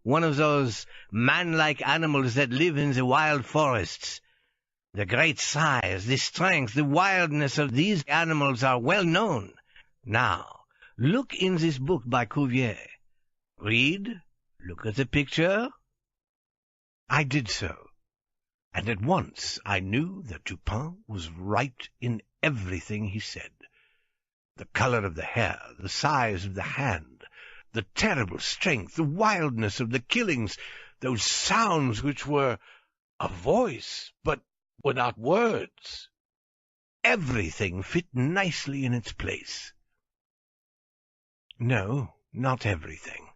[SPEAKER 3] one of those man-like animals that live in the wild forests. The great size, the strength, the wildness of these animals are well known. Now, look in this book by Cuvier. Read, look at the picture."
[SPEAKER 2] I did so, and at once I knew that Dupin was right in everything he said. The color of the hair, the size of the hand, the terrible strength, the wildness of the killings, those sounds which were a voice, but were not words. Everything fit nicely in its place. "No, not everything."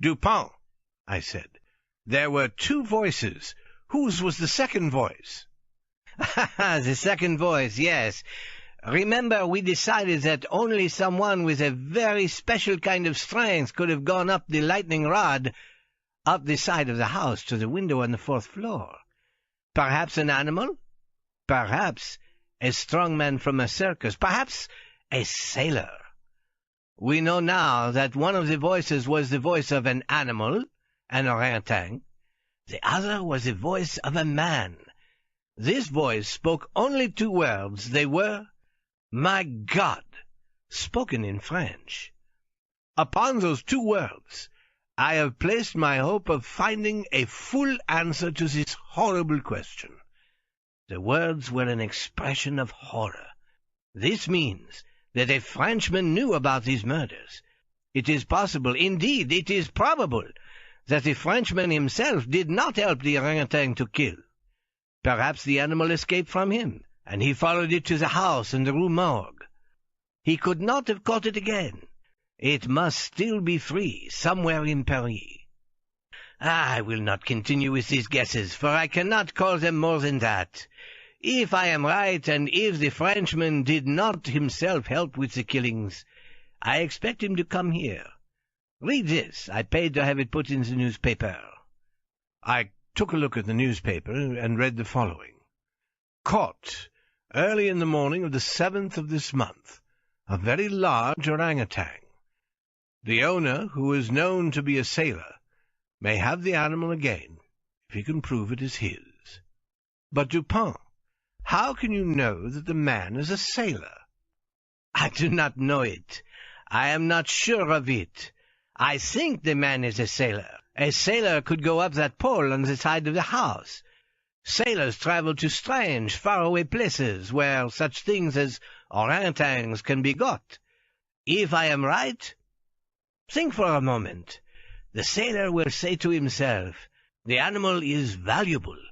[SPEAKER 2] "Dupin," I said, "there were two voices. Whose was the second voice?"
[SPEAKER 3] "The second voice, yes. Remember, we decided that only someone with a very special kind of strength could have gone up the lightning rod up the side of the house to the window on the 4th floor. Perhaps an animal? Perhaps a strong man from a circus? Perhaps a sailor? We know now that one of the voices was the voice of an animal, an orangutan. The other was the voice of a man. This voice spoke only two words. They were, 'My God,' spoken in French. Upon those two words, I have placed my hope of finding a full answer to this horrible question. The words were an expression of horror. This means that a Frenchman knew about these murders. It is possible, indeed, it is probable, that the Frenchman himself did not help the orangutan to kill. Perhaps the animal escaped from him, and he followed it to the house in the Rue Morgue. He could not have caught it again. It must still be free, somewhere in Paris. I will not continue with these guesses, for I cannot call them more than that. If I am right, and if the Frenchman did not himself help with the killings, I expect him to come here. Read this. I paid to have it put in the newspaper."
[SPEAKER 2] I took a look at the newspaper and read the following. "Caught early in the morning of the 7th of this month, a very large orangutan. The owner, who is known to be a sailor, may have the animal again, if he can prove it is his." "But, Dupin, How can you know that the man is a sailor?"
[SPEAKER 3] "I do not know it. I am not sure of it. I think the man is a sailor. A sailor could go up that pole on the side of the house. Sailors travel to strange, faraway places where such things as orangutans can be got. If I am right, think for a moment. The sailor will say to himself, 'The animal is valuable.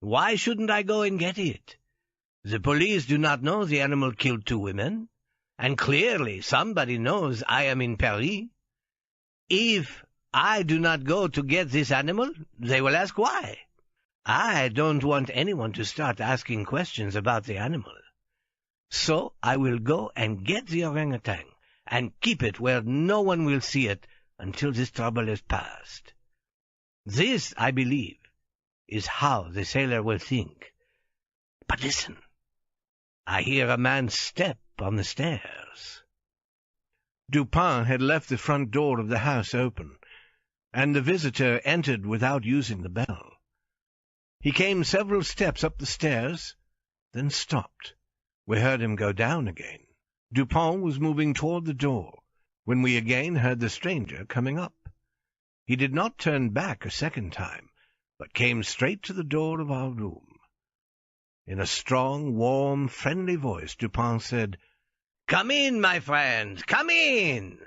[SPEAKER 3] Why shouldn't I go and get it? The police do not know the animal killed 2 women, and clearly somebody knows I am in Paris. If I do not go to get this animal, they will ask why. I don't want anyone to start asking questions about the animal. So I will go and get the orangutan, and keep it where no one will see it until this trouble is past.' This, I believe, is how the sailor will think. But listen, I hear a man's step on the stairs."
[SPEAKER 2] Dupin had left the front door of the house open, and the visitor entered without using the bell. He came several steps up the stairs, then stopped. We heard him go down again. Dupin was moving toward the door, when we again heard the stranger coming up. He did not turn back a second time, but came straight to the door of our room. In a strong, warm, friendly voice, Dupin said,
[SPEAKER 3] "Come in, my friend, come in."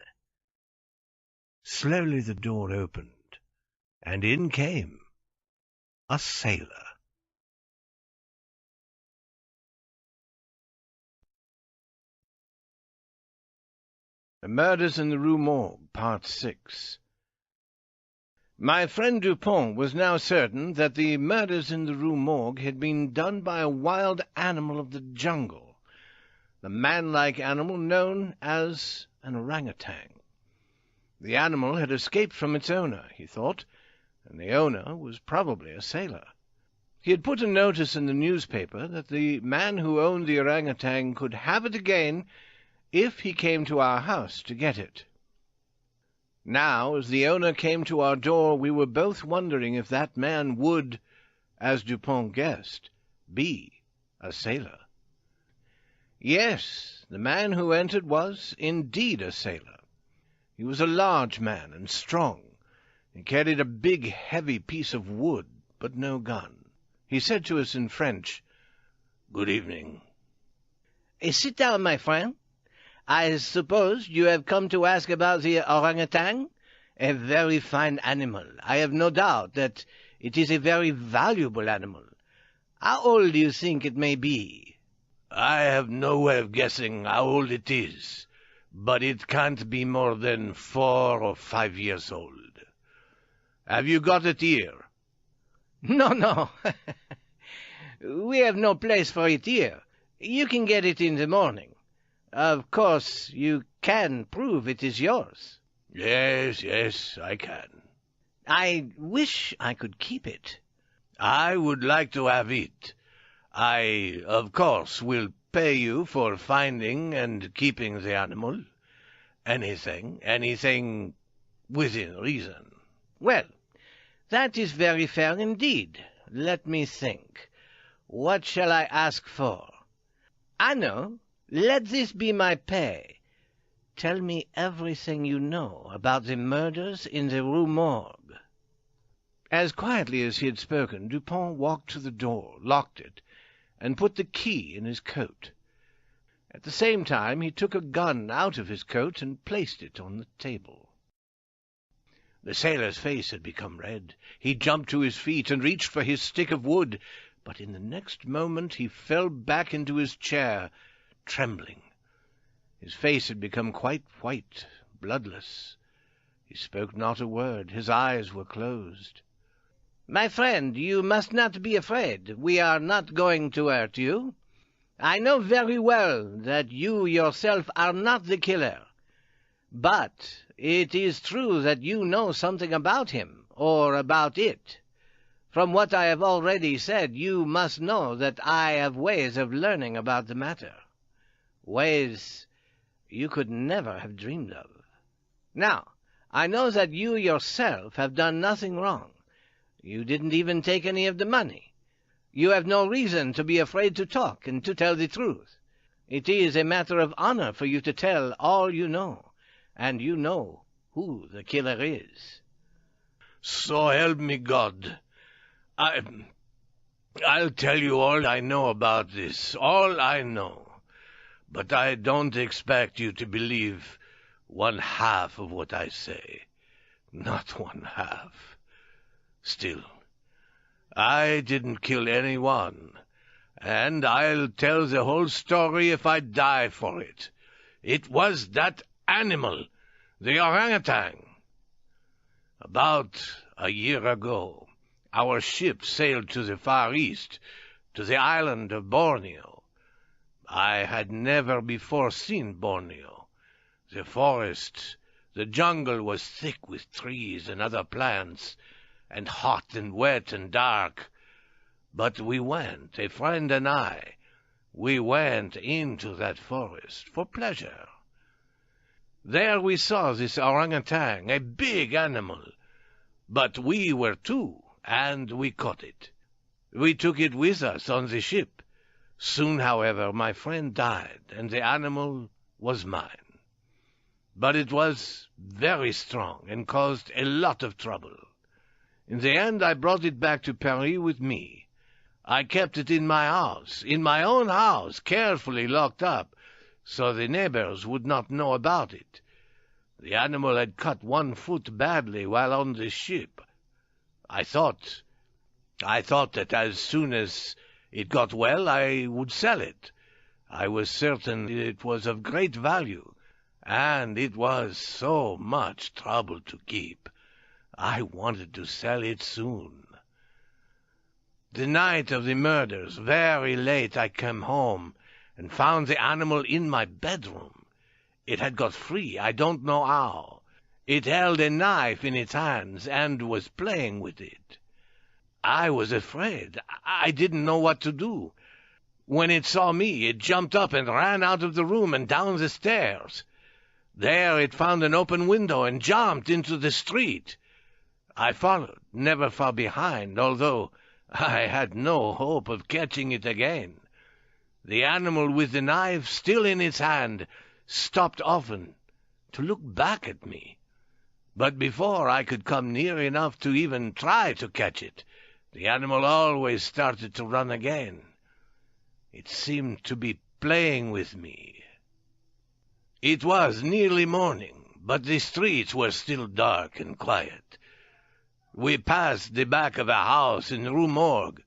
[SPEAKER 2] Slowly the door opened, and in came a sailor. The Murders in the Rue Morgue, Part 6. My friend Dupin was now certain that the murders in the Rue Morgue had been done by a wild animal of the jungle, the man-like animal known as an orangutan. The animal had escaped from its owner, he thought, and the owner was probably a sailor. He had put a notice in the newspaper that the man who owned the orangutan could have it again if he came to our house to get it. Now, as the owner came to our door, we were both wondering if that man would, as Dupin guessed, be a sailor. Yes, the man who entered was indeed a sailor. He was a large man and strong. He carried a big, heavy piece of wood, but no gun. He said to us in French, "Good evening."
[SPEAKER 3] "Sit down, my friend. I suppose you have come to ask about the orangutan? A very fine animal. I have no doubt that it is a very valuable animal. How old do you think it may be?"
[SPEAKER 2] "I have no way of guessing how old it is, but it can't be more than 4 or 5 years old. Have you got it here?"
[SPEAKER 3] No. We have no place for it here. You can get it in the morning. Of course, you can prove it is yours."
[SPEAKER 2] Yes, I can."
[SPEAKER 3] "I wish I could keep it."
[SPEAKER 2] "I would like to have it. I, of course, will pay you for finding and keeping the animal. Anything within reason."
[SPEAKER 3] "Well, that is very fair indeed. Let me think. What shall I ask for? I know. Let this be my pay. Tell me everything you know about the murders in the Rue Morgue."
[SPEAKER 2] As quietly as he had spoken, Dupin walked to the door, locked it, and put the key in his coat. At the same time he took a gun out of his coat and placed it on the table. The sailor's face had become red. He jumped to his feet and reached for his stick of wood, but in the next moment he fell back into his chair, trembling. His face had become quite white, bloodless. He spoke not a word. His eyes were closed.
[SPEAKER 3] "My friend, you must not be afraid. We are not going to hurt you. I know very well that you yourself are not the killer. But it is true that you know something about him, or about it. From what I have already said, you must know that I have ways of learning about the matter. Ways you could never have dreamed of. Now, I know that you yourself have done nothing wrong. You didn't even take any of the money. You have no reason to be afraid to talk and to tell the truth. It is a matter of honor for you to tell all you know, and you know who the killer is."
[SPEAKER 2] "So help me God. I'll tell you all I know about this, all I know. But I don't expect you to believe one half of what I say. Not one half. Still, I didn't kill anyone, and I'll tell the whole story if I die for it. It was that animal, the orangutan. About a year ago, our ship sailed to the Far East, to the island of Borneo. I had never before seen Borneo. The forest, the jungle was thick with trees and other plants, and hot and wet and dark. But we went, a friend and I, we went into that forest for pleasure. There we saw this orangutan, a big animal, but we were two, and we caught it. We took it with us on the ship. Soon, however, my friend died, and the animal was mine. But it was very strong and caused a lot of trouble. In the end, I brought it back to Paris with me. I kept it in my house, in my own house, carefully locked up, so the neighbors would not know about it. The animal had cut one foot badly while on the ship. I thought that as soon as it got well, I would sell it. I was certain it was of great value, and it was so much trouble to keep. I wanted to sell it soon. The night of the murders, very late, I came home and found the animal in my bedroom. It had got free, I don't know how. It held a knife in its hands and was playing with it. I was afraid. I didn't know what to do. When it saw me, it jumped up and ran out of the room and down the stairs. There it found an open window and jumped into the street. I followed, never far behind, although I had no hope of catching it again. The animal with the knife still in its hand stopped often to look back at me. But before I could come near enough to even try to catch it, the animal always started to run again. It seemed to be playing with me. It was nearly morning, but the streets were still dark and quiet. We passed the back of a house in Rue Morgue.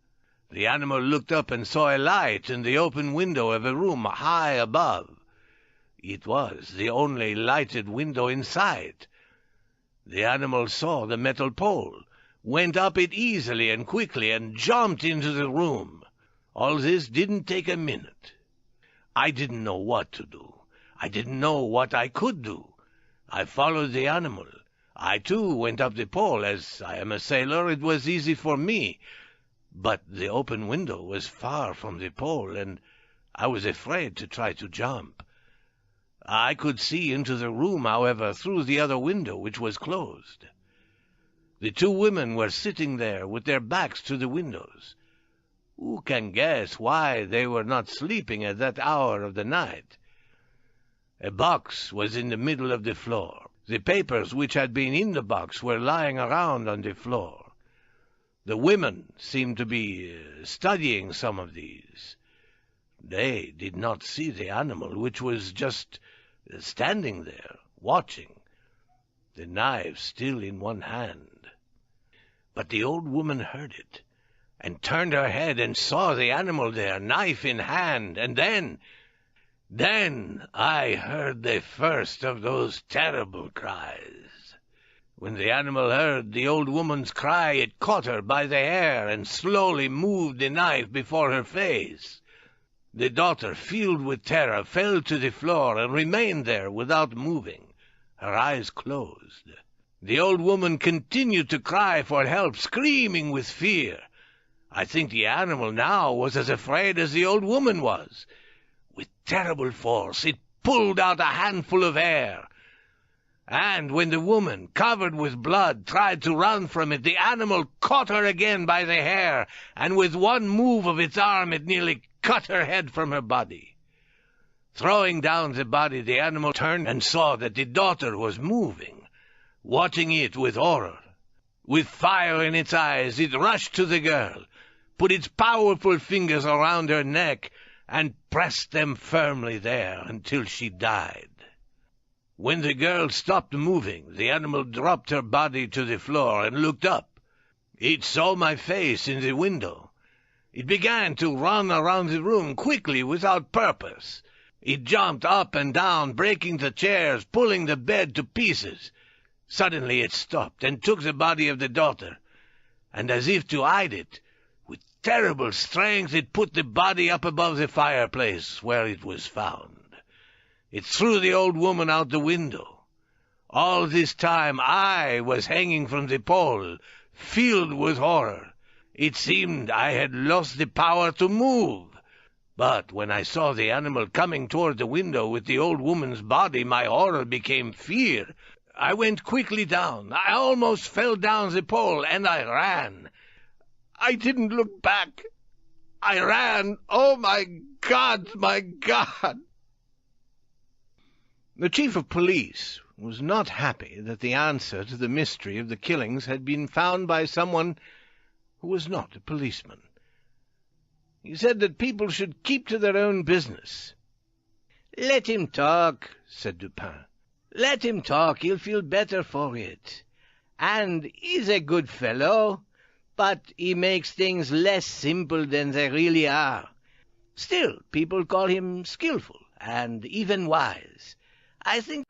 [SPEAKER 2] The animal looked up and saw a light in the open window of a room high above. It was the only lighted window in sight. The animal saw the metal pole, went up it easily and quickly, and jumped into the room. All this didn't take a minute. I didn't know what to do. I didn't know what I could do. I followed the animal. I, too, went up the pole. As I am a sailor, it was easy for me. But the open window was far from the pole, and I was afraid to try to jump. I could see into the room, however, through the other window, which was closed. The two women were sitting there with their backs to the windows. Who can guess why they were not sleeping at that hour of the night? A box was in the middle of the floor. The papers which had been in the box were lying around on the floor. The women seemed to be studying some of these. They did not see the animal, which was just standing there, watching, the knife still in one hand. But the old woman heard it, and turned her head and saw the animal there, knife in hand, and then I heard the first of those terrible cries. When the animal heard the old woman's cry, it caught her by the hair and slowly moved the knife before her face. The daughter, filled with terror, fell to the floor and remained there without moving, her eyes closed. The old woman continued to cry for help, screaming with fear. I think the animal now was as afraid as the old woman was. With terrible force, it pulled out a handful of hair.
[SPEAKER 1] And when the woman, covered with blood, tried to run from it, the animal caught her again by the hair, and with one move of its arm it nearly cut her head from her body. Throwing down the body, the animal turned and saw that the daughter was moving, watching it with horror. With fire in its eyes, it rushed to the girl, put its powerful fingers around her neck, and pressed them firmly there until she died. When the girl stopped moving, the animal dropped her body to the floor and looked up. It saw my face in the window. It began to run around the room quickly without purpose. It jumped up and down, breaking the chairs, pulling the bed to pieces. Suddenly it stopped and took the body of the daughter, and as if to hide it, with terrible strength it put the body up above the fireplace where it was found. It threw the old woman out the window. All this time I was hanging from the pole, filled with horror. It seemed I had lost the power to move. But when I saw the animal coming toward the window with the old woman's body, my horror became fear. I went quickly down. I almost fell down the pole, and I ran. I didn't look back. I ran. Oh, my God, my God!
[SPEAKER 2] The chief of police was not happy that the answer to the mystery of the killings had been found by someone who was not a policeman. He said that people should keep to their own business.
[SPEAKER 3] "Let him talk," said Dupin. "Let him talk, he'll feel better for it. And he's a good fellow, but he makes things less simple than they really are. Still, people call him skillful and even wise. I think